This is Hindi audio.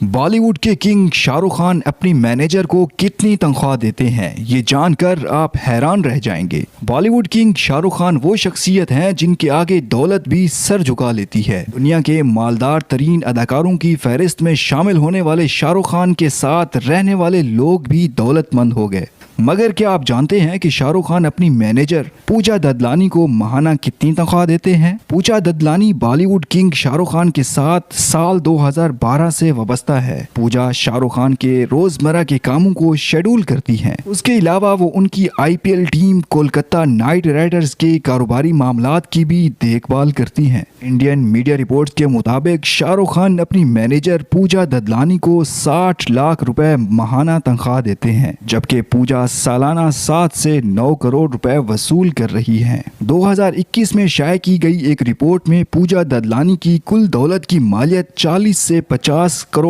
बॉलीवुड के किंग शाहरुख खान अपनी मैनेजर को कितनी तनख्वाह देते हैं, ये जानकर आप हैरान रह जाएंगे। बॉलीवुड किंग शाहरुख खान वो शख्सियत हैं जिनके आगे दौलत भी सर झुका लेती है। दुनिया के मालदार तरीन अदाकारों की फहरिस्त में शामिल होने वाले शाहरुख खान के साथ रहने वाले लोग भी दौलतमंद हो गए। मगर क्या आप जानते हैं कि शाहरुख खान अपनी मैनेजर पूजा ददलानी को माहाना कितनी तनख्वाह देते हैं? पूजा ददलानी बॉलीवुड किंग शाहरुख खान के साथ साल 2012 से वाबस्ता है। पूजा शाहरुख खान के रोजमर्रा के कामों को शेड्यूल करती हैं। उसके अलावा वो उनकी IPL team Kolkata night Riders के कारोबारी मामलात की भी देखभाल करती हैं। इंडियन मीडिया रिपोर्ट्स के मुताबिक शाहरुख खान अपनी मैनेजर पूजा ददलानी को 60 लाख रुपए माहाना तनख्वाह देते हैं, जबकि पूजा सालाना 7 से 9 करोड़ रुपए वसूल कर रही हैं। 2021 में शाया की गई एक रिपोर्ट में पूजा ददलानी की कुल दौलत की मालियत 40 से 50 करोड़